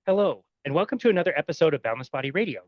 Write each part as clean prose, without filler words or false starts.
Hello, and welcome to another episode of Boundless Body Radio.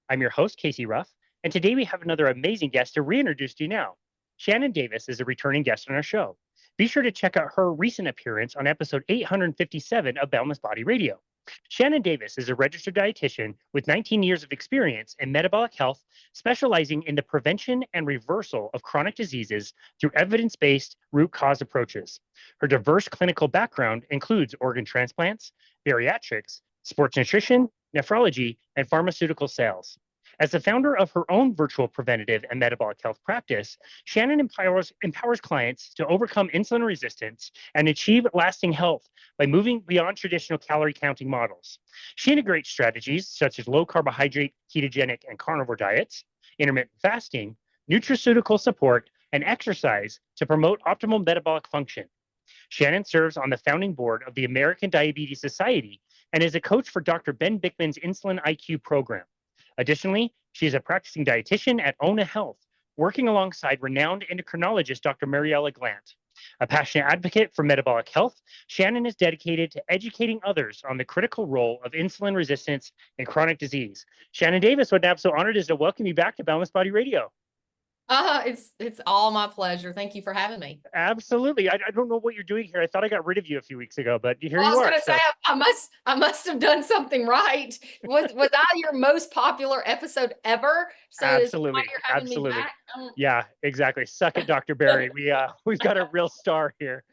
I'm your host, Casey Ruff, and today we have another amazing guest to reintroduce to you now. Shannon Davis is a returning guest on our show. Be sure to check out her recent appearance on episode 857 of Boundless Body Radio. Shannon Davis is a registered dietitian with 19 years of experience in metabolic health, specializing in the prevention and reversal of chronic diseases through evidence-based root cause approaches. Her diverse clinical background includes organ transplants, bariatrics, sports nutrition, nephrology, and pharmaceutical sales. As the founder of her own virtual preventative and metabolic health practice, Shannon empowers clients to overcome insulin resistance and achieve lasting health by moving beyond traditional calorie counting models. She integrates strategies such as low carbohydrate, ketogenic, and carnivore diets, intermittent fasting, nutraceutical support, and exercise to promote optimal metabolic function. Shannon serves on the founding board of the American Diabetes Society and is a coach for Dr. Ben Bickman's Insulin IQ program. Additionally, she is a practicing dietitian at Ona Health, working alongside renowned endocrinologist Dr. Mariella Glant. A passionate advocate for metabolic health, Shannon is dedicated to educating others on the critical role of insulin resistance in chronic disease. Shannon Davis, what I'm so honored is to welcome you back to Boundless Body Radio. It's all my pleasure. Thank you for having me. Absolutely. I don't know what you're doing here. I thought I got rid of you a few weeks ago, but here you are. I was going to say, I must have done something right. Was I your most popular episode ever? So absolutely. Absolutely. Yeah, exactly. Suck it, Dr. Barry. We've got a real star here.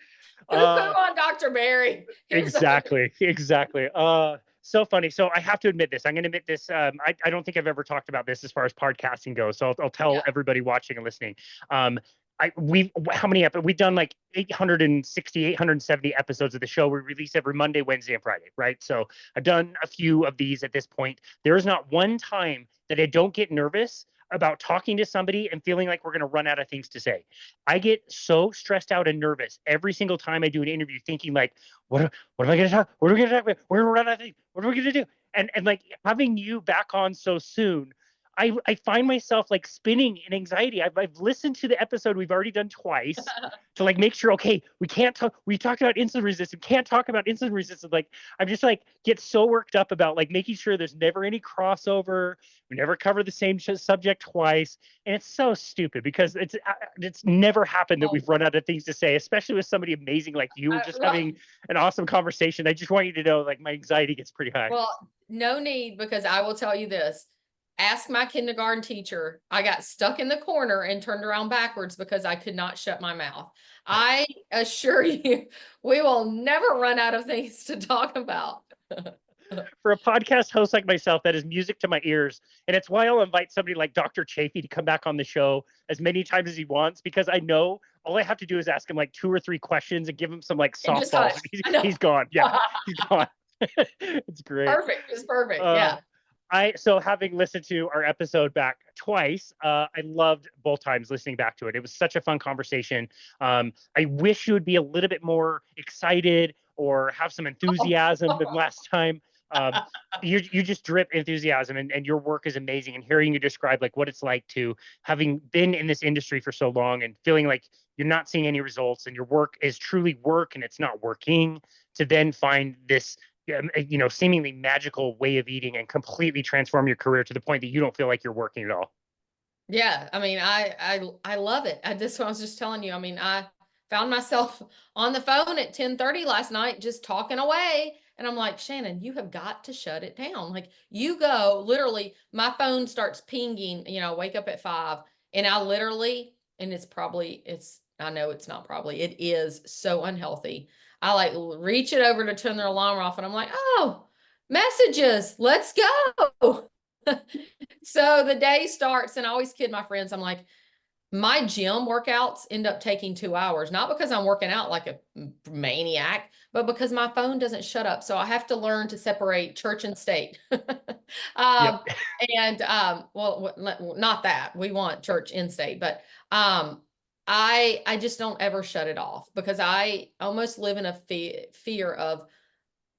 Who put on Dr. Barry? Exactly. So funny. So I have to admit this. I'm going to admit this. I don't think I've ever talked about this as far as podcasting goes. So I'll tell everybody watching and listening. We've done like 860, 870 episodes of the show. We release every Monday, Wednesday, and Friday, right? So I've done a few of these at this point. There is not one time that I don't get nervous about talking to somebody and feeling like we're going to run out of things to say. I get so stressed out and nervous every single time I do an interview, thinking like, what am I going to talk? What are we going to talk about? We're going to run out of things. What are we going to do? And like having you back on so soon, I find myself like spinning in anxiety. I've listened to the episode we've already done twice to like make sure, okay, we talked about insulin resistance, can't talk about insulin resistance. Like I'm just like get so worked up about like making sure there's never any crossover. We never cover the same subject twice. And it's so stupid because it's never happened that we've run out of things to say, especially with somebody amazing like you, just having an awesome conversation. I just want you to know like my anxiety gets pretty high. Well, no need, because I will tell you this. Ask my kindergarten teacher. I got stuck in the corner and turned around backwards because I could not shut my mouth. I assure you, we will never run out of things to talk about. For a podcast host like myself, that is music to my ears. And it's why I'll invite somebody like Dr. Chafee to come back on the show as many times as he wants, because I know all I have to do is ask him like 2 or 3 questions and give him some like softballs. He's gone. Yeah, he's gone. It's great. Perfect. It's perfect. Yeah. So having listened to our episode back twice, I loved both times listening back to it. It was such a fun conversation. I wish you would be a little bit more excited or have some enthusiasm than last time. You just drip enthusiasm, and your work is amazing. And hearing you describe like what it's like to having been in this industry for so long and feeling like you're not seeing any results and your work is truly work and it's not working, to then find this seemingly magical way of eating and completely transform your career to the point that you don't feel like you're working at all. Yeah. I mean, I love it. That's what I was just telling you. I mean, I found myself on the phone at 10:30 last night, just talking away. And I'm like, Shannon, you have got to shut it down. Like you go, literally, my phone starts pinging, wake up at 5. And I literally, and I know it's not probably, it is so unhealthy. I like reach it over to turn their alarm off and I'm like, oh, messages, let's go. So the day starts, and I always kid my friends. I'm like, my gym workouts end up taking 2 hours, not because I'm working out like a maniac, but because my phone doesn't shut up. So I have to learn to separate church and state. Well, not that we want church in state, but I just don't ever shut it off, because I almost live in a fear of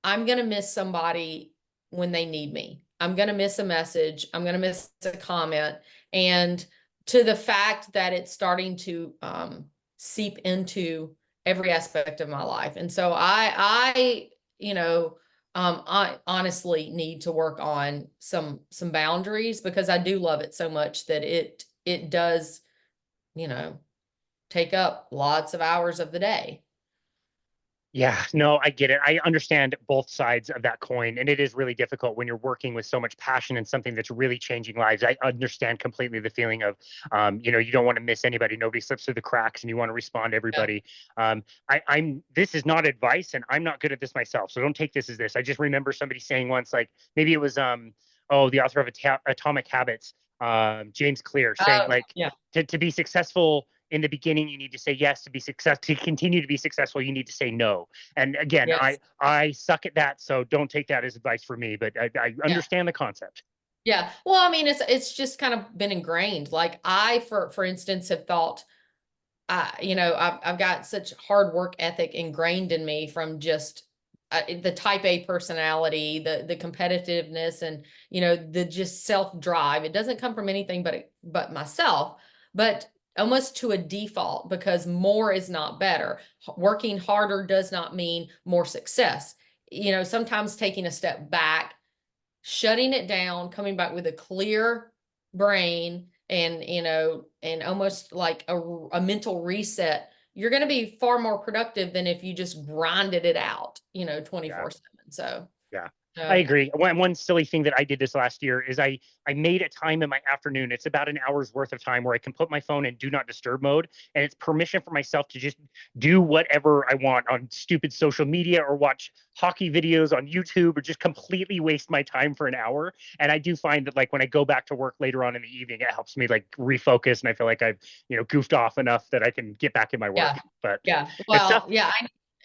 I'm going to miss somebody when they need me. I'm going to miss a message. I'm going to miss a comment. And to the fact that it's starting to seep into every aspect of my life. And so I I honestly need to work on some boundaries because I do love it so much that it does, you know, take up lots of hours of the day. Yeah, no, I get it. I understand both sides of that coin, and it is really difficult when you're working with so much passion and something that's really changing lives. I understand completely the feeling of, you don't want to miss anybody. Nobody slips through the cracks, and you want to respond to Yeah. everybody. I'm. This is not advice, and I'm not good at this myself, so don't take this as this. I just remember somebody saying once, like maybe it was, oh, the author of Atomic Habits, James Clear, saying Oh, like yeah. to be successful in the beginning, you need to say yes. To continue to be successful, you need to say no. And again, Yes. I suck at that, so don't take that as advice for me. But I Yeah. understand the concept. Yeah. Well, I mean, it's just kind of been ingrained. Like I, for instance, have thought, I've got such hard work ethic ingrained in me from just the type A personality, the competitiveness, and the just self drive. It doesn't come from anything but myself, but almost to a default because more is not better. Working harder does not mean more success. Sometimes taking a step back, shutting it down, coming back with a clear brain and almost like a mental reset, you're going to be far more productive than if you just grinded it out, Yeah. 24/7. So, Yeah, I uh, agree. One silly thing that I did this last year is I made a time in my afternoon. It's about an hour's worth of time where I can put my phone in do not disturb mode, and it's permission for myself to just do whatever I want on stupid social media or watch hockey videos on YouTube or just completely waste my time for an hour. And I do find that like when I go back to work later on in the evening, it helps me like refocus, and I feel like I've goofed off enough that I can get back in my yeah, work. But yeah. it's tough. Well, yeah,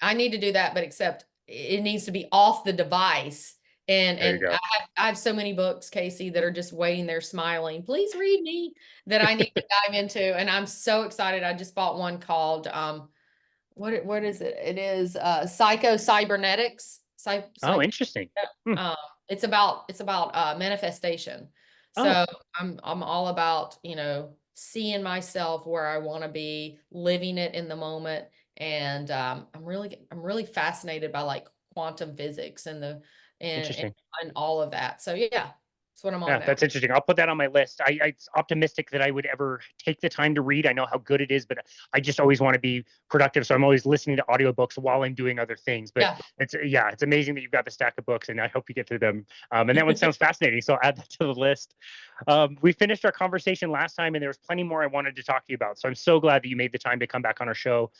I need to do that, but except it needs to be off the device. And There you and go. I have so many books, Casey, that are just waiting there smiling. Please read me that I need to dive into. And I'm so excited. I just bought one called what is it? It is psycho cybernetics. Oh, interesting. Hmm. It's about manifestation. Oh, So I'm all about, seeing myself where I want to be, living it in the moment. And I'm really fascinated by like quantum physics and, and interesting. and all of that. So yeah, that's what I'm all Yeah, about. that's interesting. I'll put that on my list. It's optimistic that I would ever take the time to read. I know how good it is, but I just always want to be productive. So I'm always listening to audiobooks while I'm doing other things. But Yeah. it's amazing that you've got the stack of books, and I hope you get through them. And that one sounds fascinating. So I'll add that to the list. We finished our conversation last time, and there was plenty more I wanted to talk to you about. So I'm so glad that you made the time to come back on our show.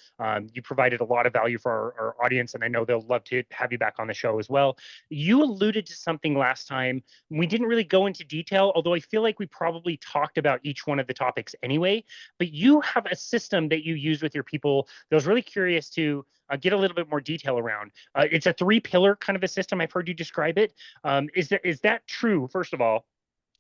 You provided a lot of value for our audience, and I know they'll love to have you back on the show as well. You alluded to something last time. We didn't really go into detail, although I feel like we probably talked about each one of the topics anyway. But you have a system that you use with your people that I was really curious to get a little bit more detail around. It's a three-pillar kind of a system. I've heard you describe it. Is that true, first of all?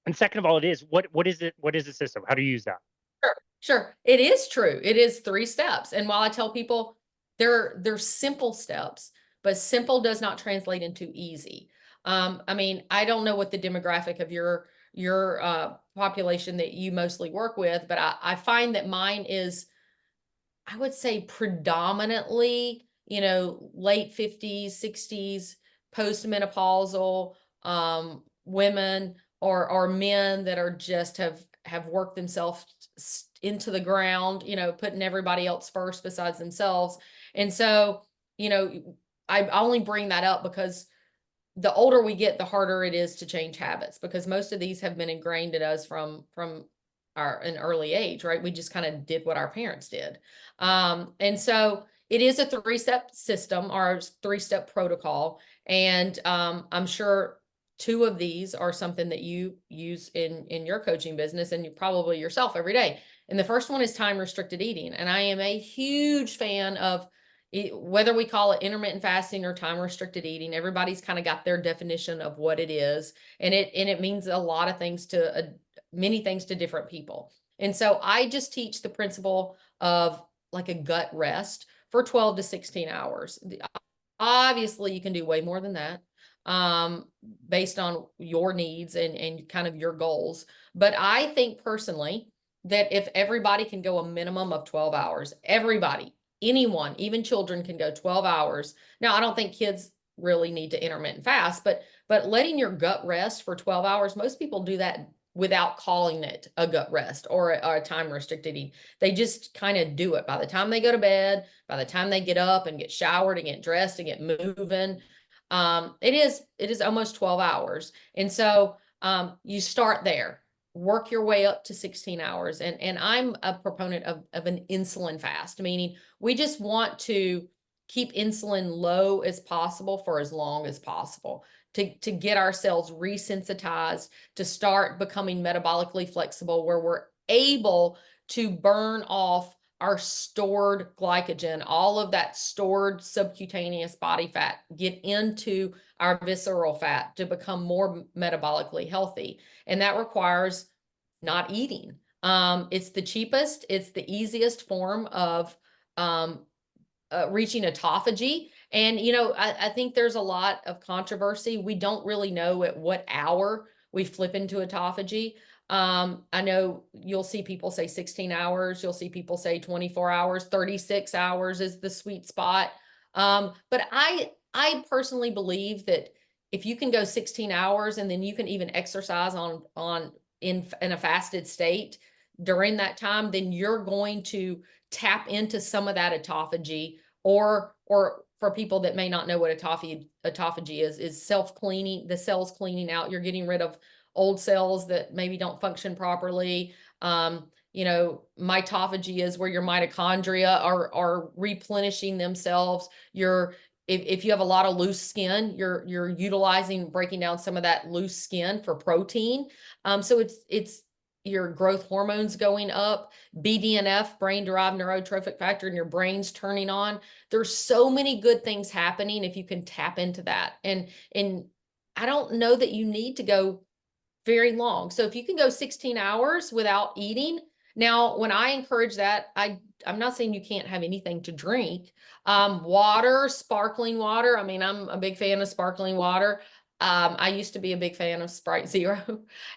And second of all, it is. What is it? What is the system? How do you use that? Sure, sure. It is true. It is 3 steps. And while I tell people they're simple steps, but simple does not translate into easy. I mean, I don't know what the demographic of your population that you mostly work with, but I find that mine is, I would say, predominantly, late 50s, 60s, postmenopausal women or men that are just have worked themselves into the ground, putting everybody else first besides themselves. And so, you know, I only bring that up because the older we get, the harder it is to change habits because most of these have been ingrained in us from an early age, right? We just kind of did what our parents did. And so it is a 3-step system or 3-step protocol. And I'm sure 2 of these are something that you use in your coaching business and you probably yourself every day. And the first one is time restricted eating. And I am a huge fan of whether we call it intermittent fasting or time restricted eating. Everybody's kind of got their definition of what it is. And it means a lot of things to many things to different people. And so I just teach the principle of like a gut rest for 12 to 16 hours. Obviously, you can do way more than that based on your needs and kind of your goals. But I think personally that if everybody can go a minimum of 12 hours, everybody, anyone, even children can go 12 hours. Now, I don't think kids really need to intermittent fast, but letting your gut rest for 12 hours, most people do that without calling it a gut rest or a time restricted eat. They just kind of do it. By the time they go to bed, by the time they get up and get showered and get dressed and get moving, it is almost 12 hours. And so you start there, work your way up to 16 hours. And I'm a proponent of an insulin fast, meaning we just want to keep insulin low as possible for as long as possible to get ourselves resensitized, to start becoming metabolically flexible, where we're able to burn off our stored glycogen, all of that stored subcutaneous body fat, get into our visceral fat to become more metabolically healthy. And that requires not eating. It's the cheapest, it's the easiest form of reaching autophagy. And, I think there's a lot of controversy. We don't really know at what hour we flip into autophagy. I know you'll see people say 16 hours. You'll see people say 24 hours, 36 hours is the sweet spot. But I personally believe that if you can go 16 hours and then you can even exercise in a fasted state during that time, then you're going to tap into some of that autophagy, or for people that may not know what autophagy is self-cleaning, the cells cleaning out. You're getting rid of old cells that maybe don't function properly. Mitophagy is where your mitochondria are replenishing themselves. If you have a lot of loose skin, you're utilizing breaking down some of that loose skin for protein. So it's your growth hormones going up, BDNF, brain-derived neurotrophic factor, and your brain's turning on. There's so many good things happening if you can tap into that. And I don't know that you need to go very long. So if you can go 16 hours without eating. Now, when I encourage that, I'm not saying you can't have anything to drink. Water, sparkling water. I mean, I'm a big fan of sparkling water. I used to be a big fan of Sprite Zero.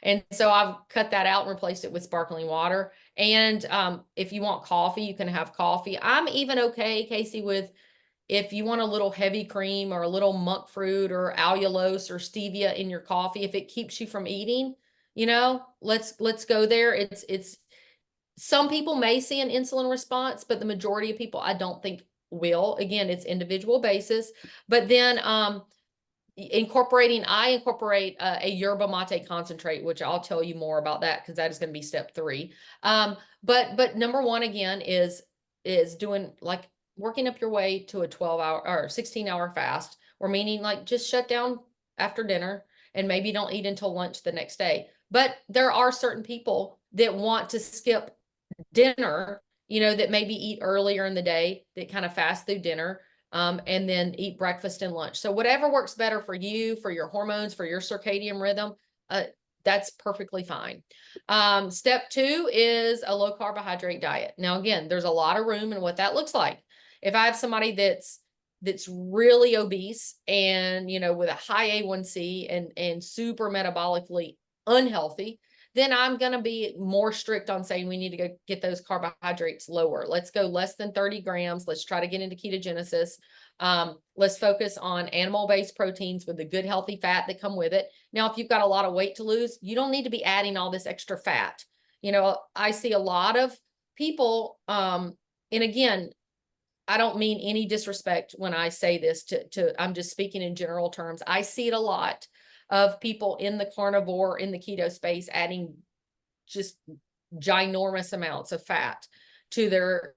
And so I've cut that out and replaced it with sparkling water. And if you want coffee, you can have coffee. I'm even okay, Casey, with if you want a little heavy cream or a little monk fruit or allulose or stevia in your coffee, if it keeps you from eating, let's go there. It's some people may see an insulin response, but the majority of people I don't think will. Again, it's individual basis. But then I incorporate a yerba mate concentrate, which I'll tell you more about that because that is going to be step 3. But number 1 again is doing like working up your way to a 12-hour or 16-hour fast, or meaning like just shut down after dinner and maybe don't eat until lunch the next day. But there are certain people that want to skip dinner, that maybe eat earlier in the day, that kind of fast through dinner. And then eat breakfast and lunch. So whatever works better for you, for your hormones, for your circadian rhythm, that's perfectly fine. Step 2 is a low carbohydrate diet. Now, again, there's a lot of room in what that looks like. If I have somebody that's really obese and, with a high A1C and super metabolically unhealthy, then I'm going to be more strict on saying we need to go get those carbohydrates lower. Let's go less than 30 grams. Let's try to get into ketogenesis. Let's focus on animal-based proteins with the good, healthy fat that come with it. Now, if you've got a lot of weight to lose, you don't need to be adding all this extra fat. I see a lot of people, and again, I don't mean any disrespect when I say this I'm just speaking in general terms. I see it a lot of people in the carnivore, in the keto space, adding just ginormous amounts of fat to their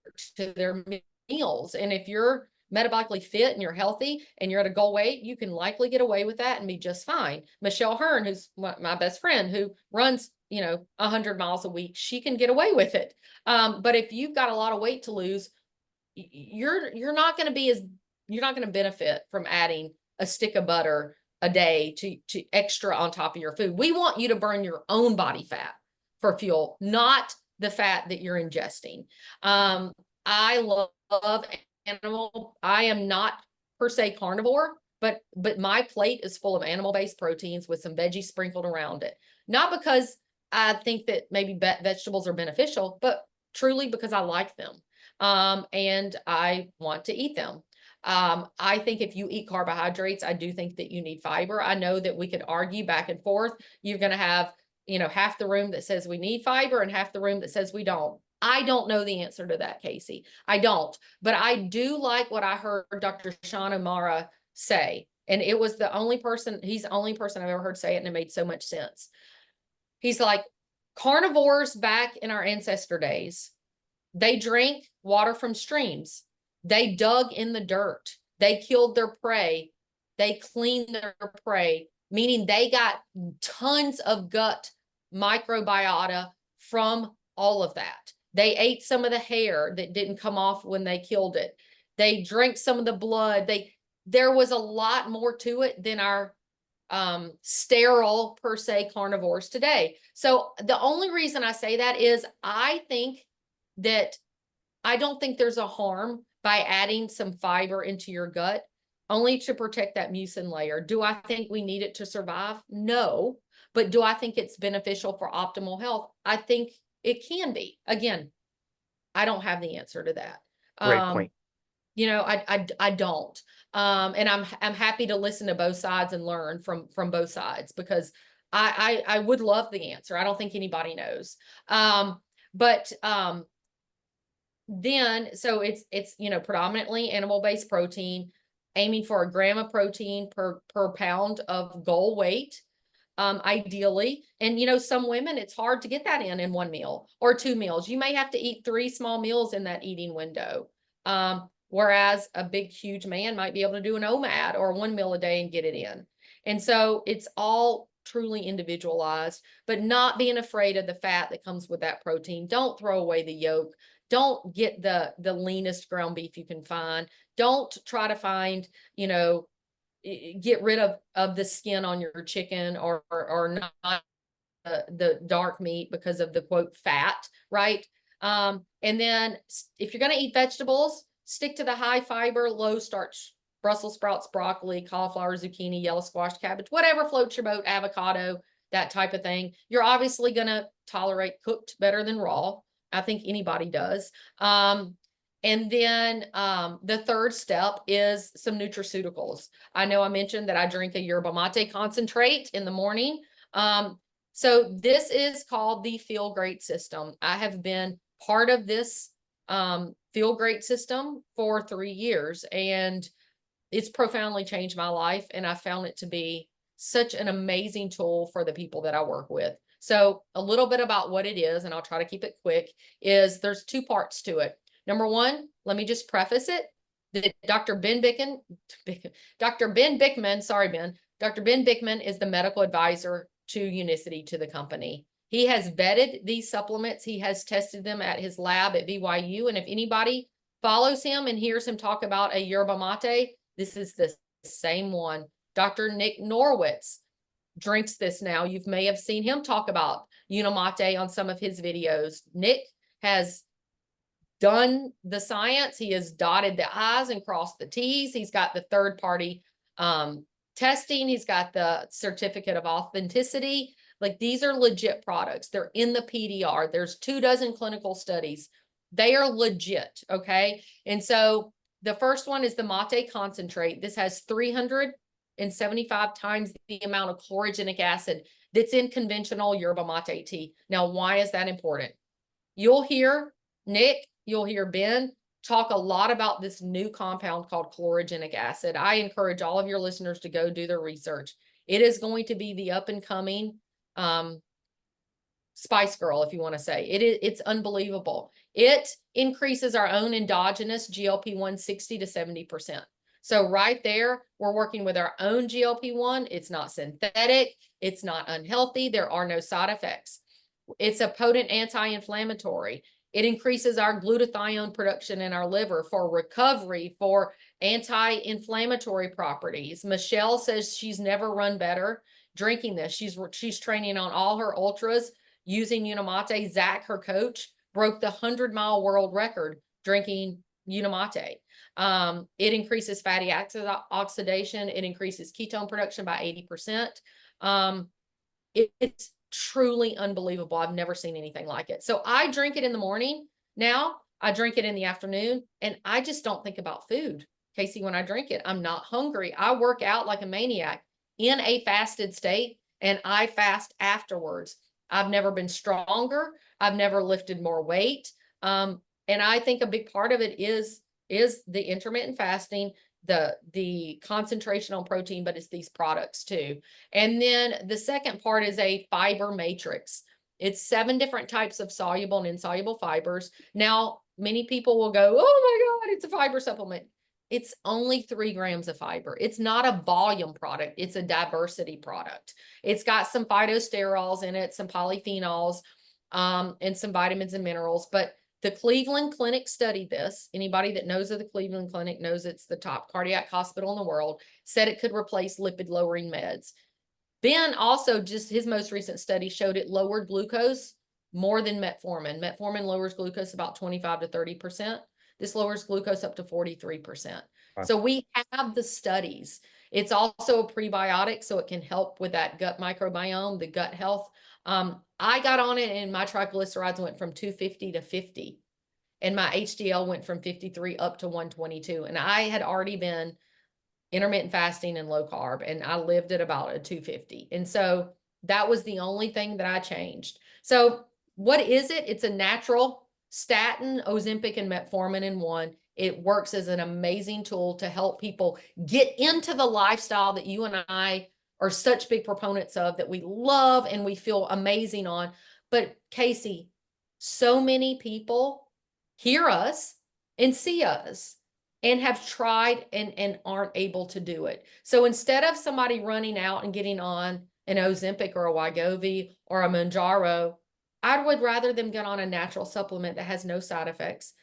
meals. And if you're metabolically fit and you're healthy and you're at a goal weight, you can likely get away with that and be just fine. Michelle Hearn, who's my best friend, who runs 100 miles a week, she can get away with it. But if you've got a lot of weight to lose, you're not going to benefit from adding a stick of butter a day to extra on top of your food. We want you to burn your own body fat for fuel, not the fat that you're ingesting. I love animal. I am not per se carnivore, but my plate is full of animal-based proteins with some veggies sprinkled around it. Not because I think that maybe vegetables are beneficial, but truly because I like them. And I want to eat them. I think if you eat carbohydrates, I do think that you need fiber. I know that we could argue back and forth. You're going to have, half the room that says we need fiber and half the room that says we don't. I don't know the answer to that, Casey. I don't. But I do like what I heard Dr. Sean O'Mara say. And it was he's the only person I've ever heard say it, and it made so much sense. He's like, carnivores back in our ancestor days, they drank water from streams. They dug in the dirt. They killed their prey. They cleaned their prey, meaning they got tons of gut microbiota from all of that. They ate some of the hair that didn't come off when they killed it. They drank some of the blood. There was a lot more to it than our sterile per se carnivores today. So the only reason I say that is I don't think there's a harm by adding some fiber into your gut, only to protect that mucin layer. Do I think we need it to survive? No. But do I think it's beneficial for optimal health? I think it can be. Again, I don't have the answer to that. Great point. I don't. And I'm happy to listen to both sides and learn from both sides, because I would love the answer. I don't think anybody knows. Then, so it's predominantly animal-based protein, aiming for a gram of protein per pound of goal weight, ideally. And some women, it's hard to get that in one meal or 2 meals. You may have to eat 3 small meals in that eating window. Whereas a big, huge man might be able to do an OMAD or 1 meal a day and get it in. And so it's all truly individualized, but not being afraid of the fat that comes with that protein. Don't throw away the yolk. Don't get the leanest ground beef you can find. Don't try to find, get rid of the skin on your chicken or not the dark meat because of the quote fat, right? And then if you're going to eat vegetables, stick to the high fiber, low starch, Brussels sprouts, broccoli, cauliflower, zucchini, yellow squash, cabbage, whatever floats your boat, avocado, that type of thing. You're obviously going to tolerate cooked better than raw. I think anybody does. And then the third step is some nutraceuticals. I know I mentioned that I drink a yerba mate concentrate in the morning. So this is called the Feel Great system. I have been part of this Feel Great system for 3 years, and it's profoundly changed my life. And I found it to be such an amazing tool for the people that I work with. So a little bit about what it is, and I'll try to keep it quick, is there's 2 parts to it. Number one, let me just preface it that Dr. Ben Bickman is the medical advisor to Unicity, to the company. He has vetted these supplements. He has tested them at his lab at BYU. And if anybody follows him and hears him talk about a yerba mate, this is the same one. Dr. Nick Norwitz drinks this now. You may have seen him talk about Unimate on some of his videos. Nick has done the science. He has dotted the I's and crossed the T's. He's got the third-party testing. He's got the certificate of authenticity. Like, these are legit products. They're in the PDR. There's 24 clinical studies. They are legit, okay? And so the first one is the mate concentrate. This has 375 times the amount of chlorogenic acid that's in conventional yerba mate tea. Now, why is that important? You'll hear Nick, you'll hear Ben talk a lot about this new compound called chlorogenic acid. I encourage all of your listeners to go do their research. It is going to be the up and coming Spice Girl, if you want to say. It's unbelievable. It increases our own endogenous GLP-1 60 to 70%. So right there, we're working with our own GLP-1. It's not synthetic. It's not unhealthy. There are no side effects. It's a potent anti-inflammatory. It increases our glutathione production in our liver for recovery, for anti-inflammatory properties. Michelle says she's never run better drinking this. She's training on all her ultras using Unimate. Zach, her coach, broke the 100-mile world record drinking Unimate. It increases fatty acid oxidation. It increases ketone production by 80%. It's truly unbelievable. I've never seen anything like it. So I drink it in the morning. Now I drink it in the afternoon, and I just don't think about food. Casey, when I drink it, I'm not hungry. I work out like a maniac in a fasted state, and I fast afterwards. I've never been stronger. I've never lifted more weight. And I think a big part of it is the intermittent fasting, the concentration on protein, but it's these products too. And then the second part is a fiber matrix. It's 7 different types of soluble and insoluble fibers. Now, many people will go, oh my God, it's a fiber supplement. It's only 3 grams of fiber. It's not a volume product. It's a diversity product. It's got some phytosterols in it, some polyphenols, and some vitamins and minerals. But the Cleveland Clinic studied this. Anybody that knows of the Cleveland Clinic knows it's the top cardiac hospital in the world, said it could replace lipid lowering meds. Ben also, just his most recent study showed it lowered glucose more than metformin. Metformin lowers glucose about 25 to 30%. This lowers glucose up to 43%. Wow. So we have the studies. It's also a prebiotic, so it can help with that gut microbiome, the gut health. I got on it and my triglycerides went from 250 to 50. And my HDL went from 53 up to 122. And I had already been intermittent fasting and low carb, and I lived at about a 250. And so that was the only thing that I changed. So what is it? It's a natural statin, Ozempic, and metformin in one. It works as an amazing tool to help people get into the lifestyle that you and I are such big proponents of, that we love and we feel amazing on. But Casey, so many people hear us and see us and have tried and aren't able to do it. So instead of somebody running out and getting on an Ozempic or a Wegovy or a Mounjaro, I would rather them get on a natural supplement that has no side effects.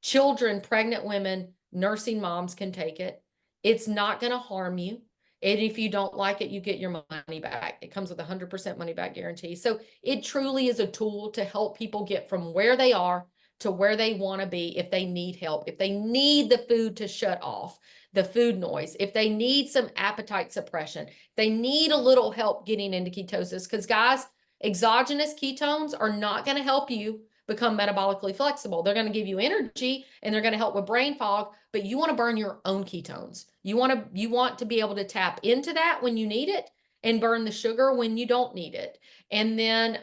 Children, pregnant women, nursing moms can take it. It's not going to harm you. And if you don't like it, you get your money back. It comes with a 100% money back guarantee. So it truly is a tool to help people get from where they are to where they want to be if they need help, if they need the food to shut off, the food noise, if they need some appetite suppression, they need a little help getting into ketosis. Because guys, exogenous ketones are not going to help you become metabolically flexible. They're going to give you energy and they're going to help with brain fog, but you want to burn your own ketones. You want to be able to tap into that when you need it and burn the sugar when you don't need it. And then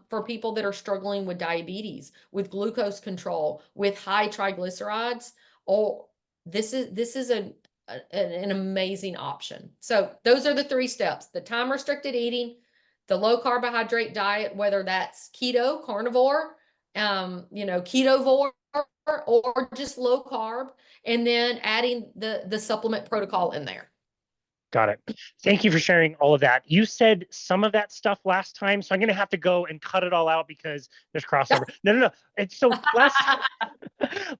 for people that are struggling with diabetes, with glucose control, with high triglycerides, this is an amazing option. So those are the 3 steps: the time restricted eating, the low carbohydrate diet, whether that's keto, carnivore, ketovore, or just low carb, and then adding the supplement protocol in there. Got it. Thank you for sharing all of that. You said some of that stuff last time, so I'm going to have to go and cut it all out because there's crossover. No. It's so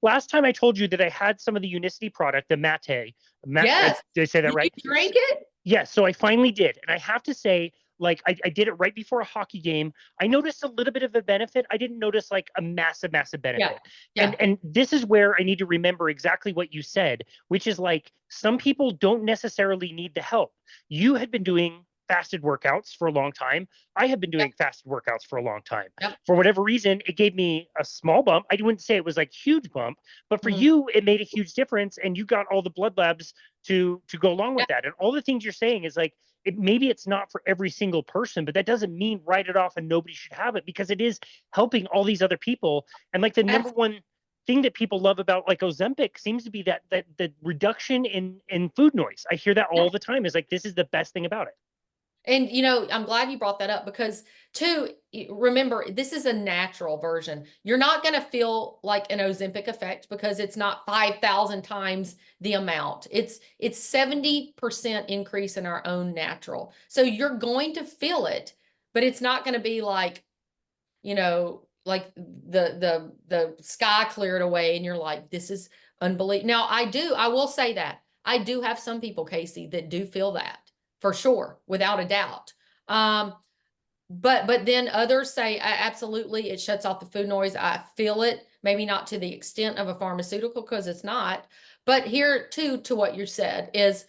last time I told you that I had some of the Unicity product, the Mate. Yes. Did I say that right? Did you drink it? Yes. So I finally did. And I have to say, like, I did it right before a hockey game. I noticed a little bit of a benefit. I didn't notice like a massive benefit. Yeah. And this is where I need to remember exactly what you said, which is like, some people don't necessarily need the help. You had been doing fasted workouts for a long time. I have been doing fasted workouts for a long time. For whatever reason, it gave me a small bump. I wouldn't say it was like huge bump, but for you, it made a huge difference. And you got all the blood labs to go along with that. And all the things you're saying is like, maybe it's not for every single person, but that doesn't mean write it off and nobody should have it, because it is helping all these other people. And like the number one thing that people love about like Ozempic seems to be that the reduction in food noise. I hear that all the time, is like, this is the best thing about it. And, I'm glad you brought that up, because too, remember, this is a natural version. You're not going to feel like an Ozempic effect because it's not 5,000 times the amount. It's 70% increase in our own natural. So you're going to feel it, but it's not going to be like, like the sky cleared away and you're like, this is unbelievable. Now I will say that I do have some people, Casey, that do feel that. For sure, without a doubt. But then others say, absolutely, it shuts off the food noise. I feel it, maybe not to the extent of a pharmaceutical, because it's not. But here too, to what you said, is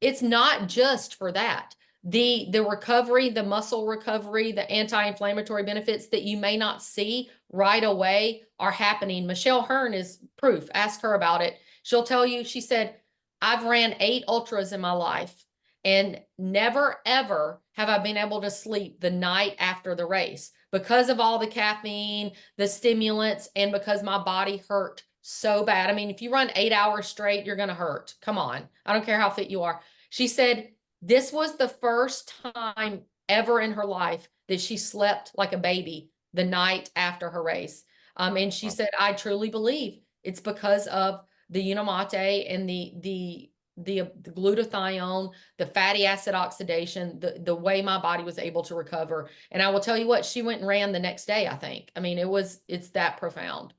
it's not just for that. The recovery, the muscle recovery, the anti-inflammatory benefits that you may not see right away are happening. Michelle Hearn is proof. Ask her about it. She'll tell you, she said, I've ran 8 ultras in my life, and never ever have I been able to sleep the night after the race because of all the caffeine, the stimulants, and because my body hurt so bad. I mean, if you run 8 hours straight, you're going to hurt. Come on. I don't care how fit you are. She said this was the first time ever in her life that she slept like a baby the night after her race. And she Wow. said, I truly believe it's because of the Unamate and the glutathione, the fatty acid oxidation, the way my body was able to recover. And I will tell you what, she went and ran the next day, I think. I mean, it's that profound.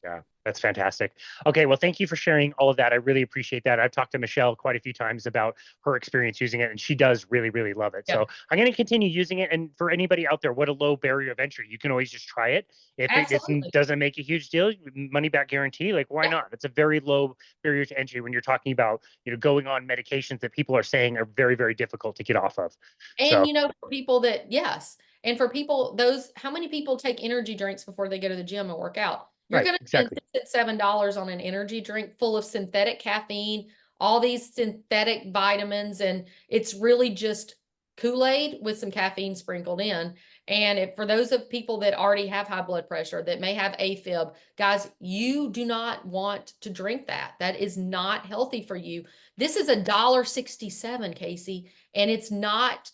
Yeah, that's fantastic. Okay, well, thank you for sharing all of that. I really appreciate that. I've talked to Michelle quite a few times about her experience using it, and she does really, really love it. Yeah, So I'm going to continue using it. And for anybody out there, what a low barrier of entry. You can always just try it. If it absolutely. doesn't make a huge deal, money back guarantee, like why Yeah. not? It's a very low barrier to entry when you're talking about, going on medications that people are saying are very, very difficult to get off of. And So, you know, for people that, yes. And for people, how many people take energy drinks before they go to the gym and work out? You're right, going to spend exactly. $7 on an energy drink full of synthetic caffeine, all these synthetic vitamins, and it's really just Kool-Aid with some caffeine sprinkled in. And for those of people that already have high blood pressure, that may have AFib, guys, you do not want to drink that. That is not healthy for you. This is $1.67, Casey, and it's not.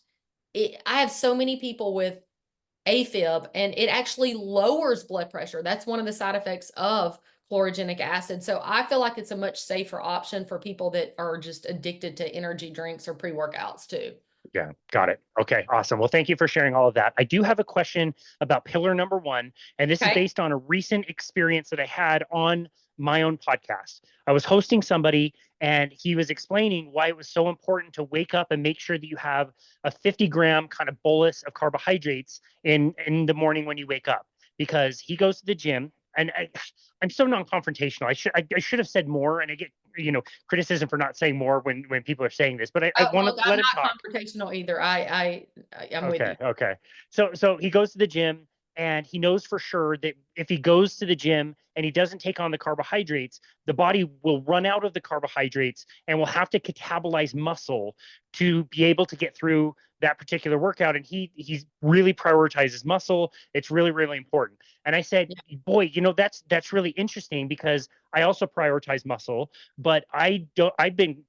I have so many people with AFib, and it actually lowers blood pressure. That's one of the side effects of chlorogenic acid. So I feel like it's a much safer option for people that are just addicted to energy drinks or pre-workouts too. Yeah, got it. Okay, awesome. Well, thank you for sharing all of that. I do have a question about pillar number one, and this is Okay. based on a recent experience that I had on my own podcast. I was hosting somebody, and he was explaining why it was so important to wake up and make sure that you have a 50-gram kind of bolus of carbohydrates in the morning when you wake up, because he goes to the gym. And I'm so non-confrontational. I should have said more, and I get criticism for not saying more when people are saying this, but I want Look, to I'm let him not talk. confrontational either. I'm with you. Okay, okay. So he goes to the gym, and he knows for sure that if he goes to the gym and he doesn't take on the carbohydrates, the body will run out of the carbohydrates and will have to catabolize muscle to be able to get through that particular workout. And he's really prioritizes muscle. It's really, really important. And I said, Yeah. boy, that's really interesting, because I also prioritize muscle, but I've been,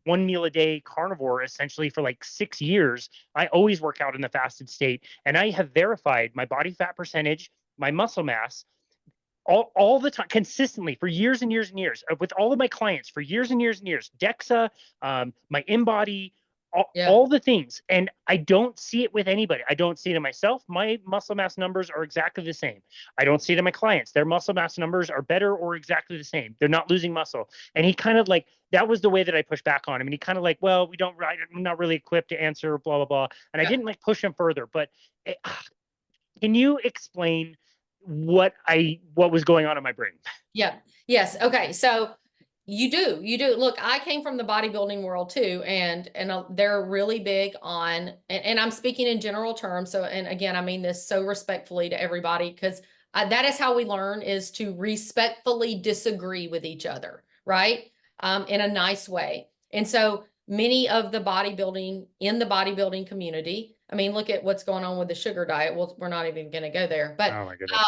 one meal a day carnivore essentially for like 6 years. I always work out in the fasted state, and I have verified my body fat percentage, my muscle mass, all the time, consistently, for years and years and years, with all of my clients for years and years and years. DEXA, my InBody, Yeah. all the things. And I don't see it with anybody. I don't see it in myself. My muscle mass numbers are exactly the same. I don't see it in my clients. Their muscle mass numbers are better or exactly the same. They're not losing muscle. And he kind of like, that was the way that I pushed back on him. And he kind of like, well, I'm not really equipped to answer, blah, blah, blah. And I Yeah. didn't like push him further. But can you explain what was going on in my brain? Yeah. Yes. Okay. So you do. Look, I came from the bodybuilding world too, and they're really big on, and I'm speaking in general terms. So, and again, I mean this so respectfully to everybody, because that is how we learn, is to respectfully disagree with each other, right? In a nice way. And so many of the bodybuilding community. I mean, look at what's going on with the sugar diet. Well, we're not even going to go there, but Oh my goodness.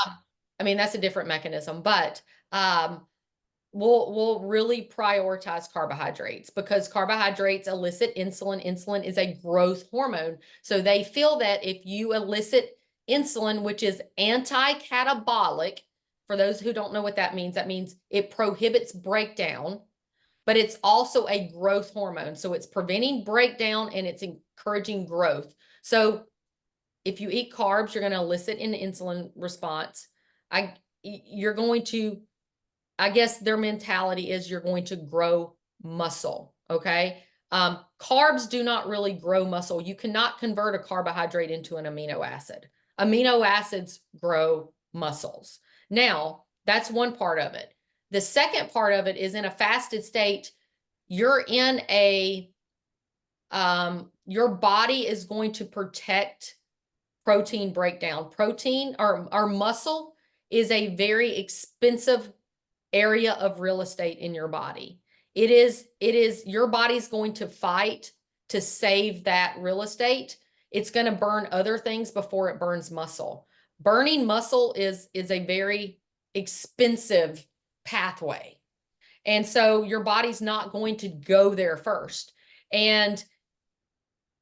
I mean, that's a different mechanism, but um, we'll really prioritize carbohydrates, because carbohydrates elicit insulin. Insulin is a growth hormone. So they feel that if you elicit insulin, which is anti-catabolic, for those who don't know what that means it prohibits breakdown, but it's also a growth hormone. So it's preventing breakdown and it's encouraging growth. So if you eat carbs, you're going to elicit an insulin response. You're going to, I guess their mentality is you're going to grow muscle. Okay. Carbs do not really grow muscle. You cannot convert a carbohydrate into an amino acid. Amino acids grow muscles. Now, that's one part of it. The second part of it is, in a fasted state, you're in your body is going to protect protein breakdown. Protein, or muscle, is a very expensive area of real estate in your body. It is your body's going to fight to save that real estate. It's going to burn other things before it burns muscle. Burning muscle is a very expensive pathway. And so your body's not going to go there first. And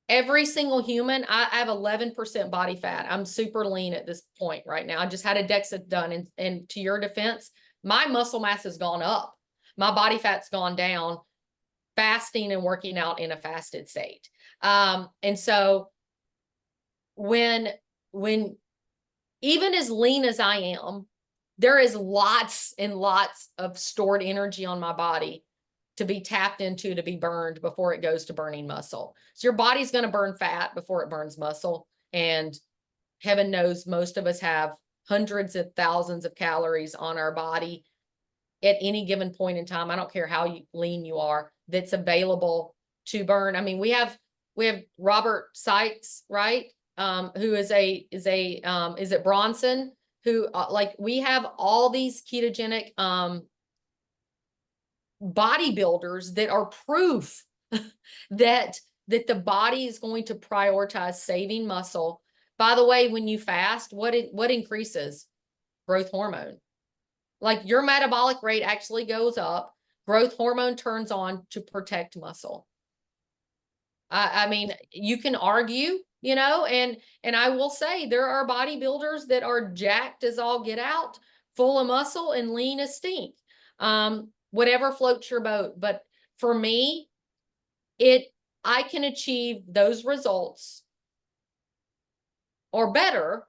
every single human, I have 11% body fat. I'm super lean at this point right now. I just had a DEXA done, and to your defense, my muscle mass has gone up. My body fat's gone down, fasting and working out in a fasted state. And so when even as lean as I am, there is lots and lots of stored energy on my body to be tapped into, to be burned before it goes to burning muscle. So your body's going to burn fat before it burns muscle. And heaven knows most of us have hundreds of thousands of calories on our body at any given point in time. I don't care how lean you are, that's available to burn. I mean, we have Robert Sykes, right? Who is it Bronson? Who like, we have all these ketogenic bodybuilders that are proof that the body is going to prioritize saving muscle. By the way, when you fast, what increases? Growth hormone. Like, your metabolic rate actually goes up. Growth hormone turns on to protect muscle. I mean, you can argue, you know, and I will say there are bodybuilders that are jacked as all get out, full of muscle and lean as stink. Whatever floats your boat. But for me, I can achieve those results or better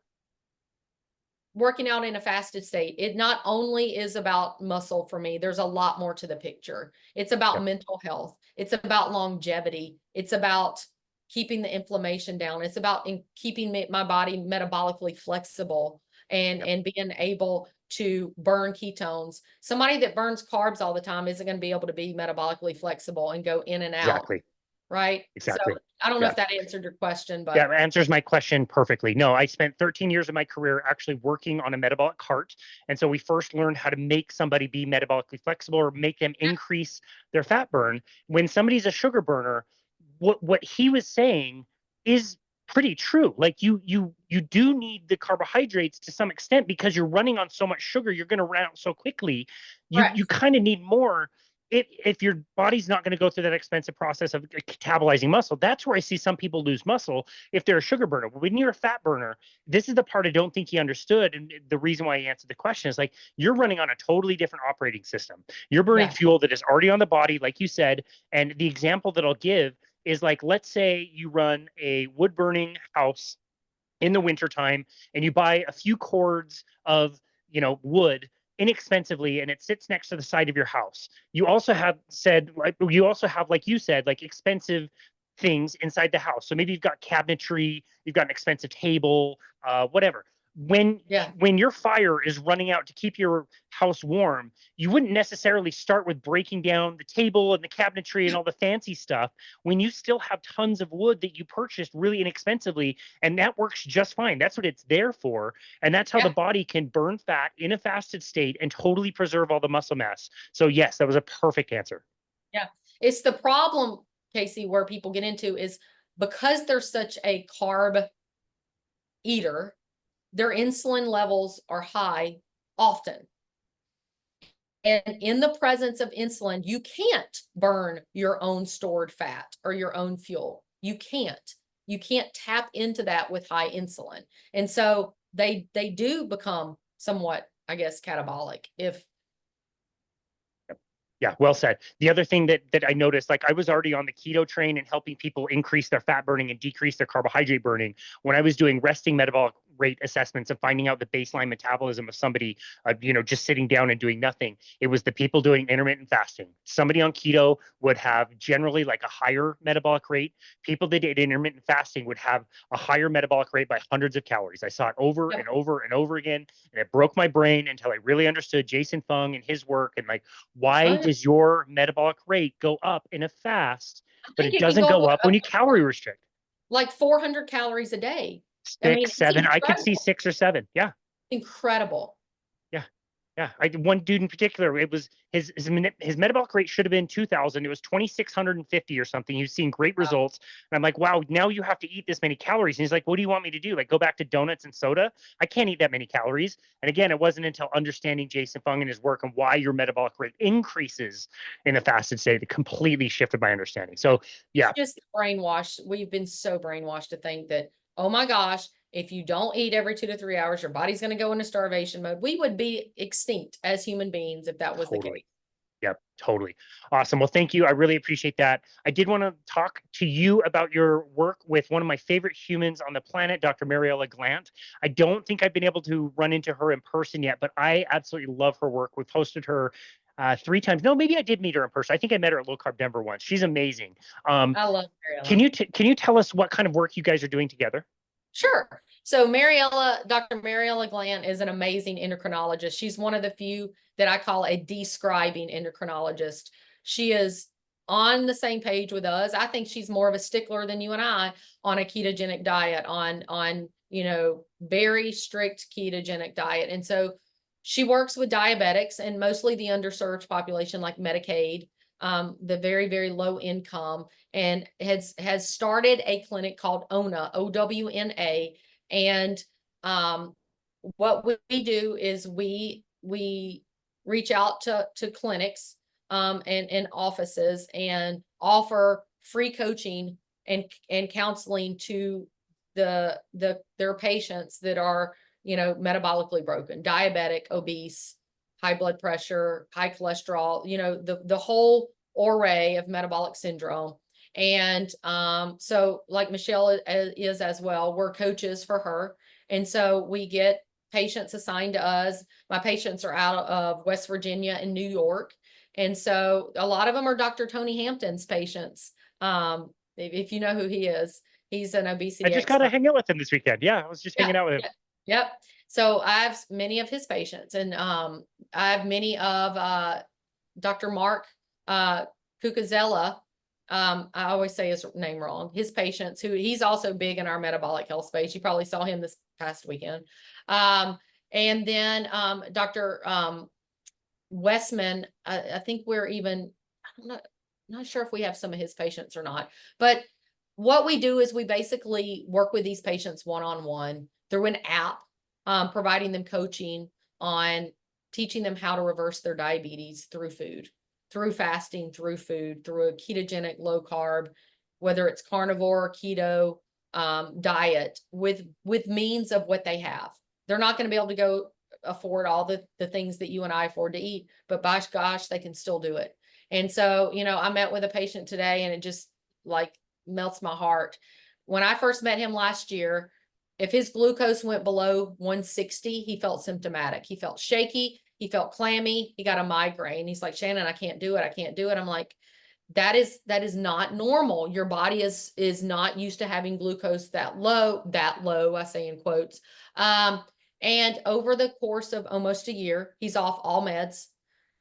working out in a fasted state. It not only is about muscle for me, there's a lot more to the picture. It's about mental health. It's about longevity. It's about keeping the inflammation down. It's about keeping my body metabolically flexible and being able to burn ketones. Somebody that burns carbs all the time isn't going to be able to be metabolically flexible and go in and out. Exactly. Right? Exactly. So I don't know if that answered your question, but yeah, it answers my question perfectly. No, I spent 13 years of my career actually working on a metabolic cart. And so we first learned how to make somebody be metabolically flexible or make them increase their fat burn. When somebody's a sugar burner, what he was saying is pretty true. Like, you do need the carbohydrates to some extent because you're running on so much sugar, you're going to run out so quickly. You kind of need more. If your body's not going to go through that expensive process of catabolizing muscle, that's where I see some people lose muscle if they're a sugar burner. When you're a fat burner, this is the part I don't think he understood. And the reason why he answered the question is, like, you're running on a totally different operating system. You're burning fuel that is already on the body, like you said. And the example that I'll give is, like, let's say you run a wood burning house in the wintertime and you buy a few cords of, wood inexpensively, and it sits next to the side of your house. You also have, like you said, like, expensive things inside the house. So maybe you've got cabinetry, you've got an expensive table, whatever. When your fire is running out to keep your house warm, you wouldn't necessarily start with breaking down the table and the cabinetry and all the fancy stuff when you still have tons of wood that you purchased really inexpensively, and that works just fine. That's what it's there for, and that's how the body can burn fat in a fasted state and totally preserve all the muscle mass. So yes, that was a perfect answer. Yeah, it's the problem, Casey, where people get into is because they're such a carb eater, their insulin levels are high often. And in the presence of insulin, you can't burn your own stored fat or your own fuel. You can't tap into that with high insulin. And so they do become somewhat, I guess, catabolic if. Yeah, well said. The other thing that I noticed, like, I was already on the keto train and helping people increase their fat burning and decrease their carbohydrate burning when I was doing resting metabolic rate assessments of finding out the baseline metabolism of somebody, just sitting down and doing nothing. It was the people doing intermittent fasting. Somebody on keto would have generally like a higher metabolic rate. People that did intermittent fasting would have a higher metabolic rate by hundreds of calories. I saw it over and over and over again, and it broke my brain until I really understood Jason Fung and his work, and like, why does your metabolic rate go up in a fast, but it doesn't go up when you calorie restrict? Like 400 calories a day. 6, 7. I could see 6 or 7. Yeah. Incredible. Yeah. One dude in particular, his metabolic rate should have been 2,000. It was 2,650 or something. He was seeing great results. And I'm like, wow, now you have to eat this many calories. And he's like, what do you want me to do? Like, go back to donuts and soda? I can't eat that many calories. And again, it wasn't until understanding Jason Fung and his work and why your metabolic rate increases in a fasted state that completely shifted my understanding. So yeah. It's just brainwashed. We've been so brainwashed to think that, oh my gosh, if you don't eat every 2 to 3 hours, your body's going to go into starvation mode. We would be extinct as human beings if that was the case. Yep, totally. Awesome. Well, thank you. I really appreciate that. I did want to talk to you about your work with one of my favorite humans on the planet, Dr. Mariella Glant. I don't think I've been able to run into her in person yet, but I absolutely love her work. We've hosted her 3 times. No, maybe I did meet her in person. I think I met her at Low Carb Denver once. She's amazing. I love Mariella. Can you tell us what kind of work you guys are doing together? Sure. So Dr. Mariella Glant is an amazing endocrinologist. She's one of the few that I call a describing endocrinologist. She is on the same page with us. I think she's more of a stickler than you and I on a ketogenic diet, on very strict ketogenic diet. And so she works with diabetics and mostly the underserved population like Medicaid, the very, very low income, and has started a clinic called OWNA, OWNA. And what we do is we reach out to clinics and offices and offer free coaching and counseling to their patients that are metabolically broken, diabetic, obese, high blood pressure, high cholesterol, the whole array of metabolic syndrome. And so like Michelle is as well, we're coaches for her. And so we get patients assigned to us. My patients are out of West Virginia and New York. And so a lot of them are Dr. Tony Hampton's patients. If you know who he is, he's an obesity I just got to hang out with him this weekend. Yeah, I was just hanging out with him. Yep. So I have many of his patients, and I have many of Dr. Mark Cucuzella. I always say his name wrong. His patients, who he's also big in our metabolic health space. You probably saw him this past weekend. And then Dr. Westman, I think we're even, I'm not sure if we have some of his patients or not, but what we do is we basically work with these patients one-on-one through an app, providing them coaching on teaching them how to reverse their diabetes through food, through fasting, through food, through a ketogenic, low carb, whether it's carnivore, keto diet, with means of what they have. They're not going to be able to go afford all the things that you and I afford to eat, but gosh, they can still do it. And so, I met with a patient today and it just like melts my heart. When I first met him last year, if his glucose went below 160, he felt symptomatic. He felt shaky. He felt clammy. He got a migraine. He's like, Shannon, I can't do it. I can't do it. I'm like, that is not normal. Your body is not used to having glucose that low, I say in quotes. And over the course of almost a year, he's off all meds.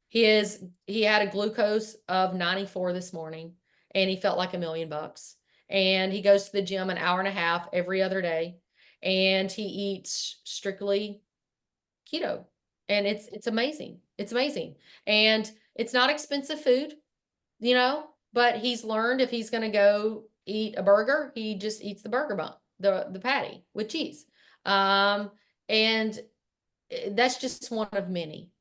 He had a glucose of 94 this morning, and he felt like $1 million. And he goes to the gym an hour and a half every other day, and he eats strictly keto. And it's amazing. It's amazing. And it's not expensive food, but he's learned if he's going to go eat a burger, he just eats the burger bun, the patty with cheese. And that's just one of many.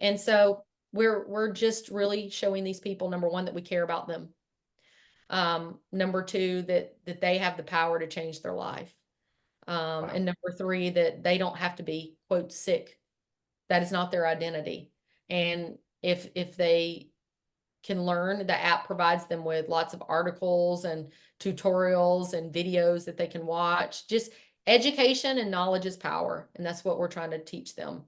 And so we're just really showing these people, number one, that we care about them. Number two, that they have the power to change their life. Wow. And number three, that they don't have to be, quote, sick. That is not their identity. And if they can learn, the app provides them with lots of articles and tutorials and videos that they can watch. Just education and knowledge is power. And that's what we're trying to teach them.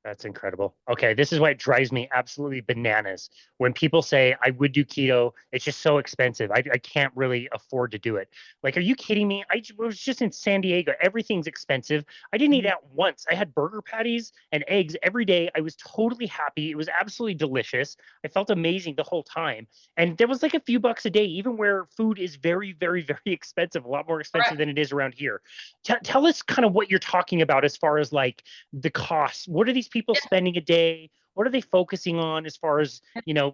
That's incredible. Okay, this is why it drives me absolutely bananas. When people say, I would do keto, it's just so expensive. I can't really afford to do it. Like, are you kidding me? I was just in San Diego. Everything's expensive. I didn't eat out once. I had burger patties and eggs every day. I was totally happy. It was absolutely delicious. I felt amazing the whole time. And there was like a few bucks a day, even where food is very, very, very expensive, a lot more expensive than it is around here. Tell us kind of what you're talking about as far as like the costs. What are these people spending a day? what are they focusing on as far as, Yeah.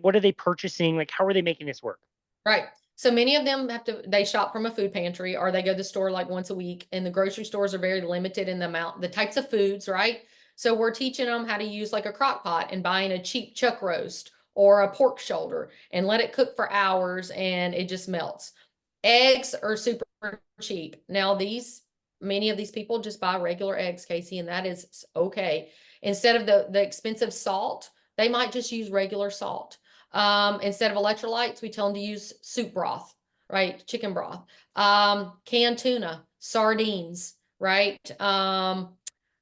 what are they purchasing? Like, how are they making this work? Right. So many of them they shop from a food pantry, or they go to the store like once a week, and the grocery stores are very limited in the types of foods, right? So we're teaching them how to use like a crock pot and buying a cheap chuck roast or a pork shoulder and let it cook for hours and it just melts. Eggs are super cheap. Now many of these people just buy regular eggs, Casey, and that is okay. Instead of the expensive salt, they might just use regular salt. Instead of electrolytes, we tell them to use soup broth, right? Chicken broth, canned tuna, sardines, right?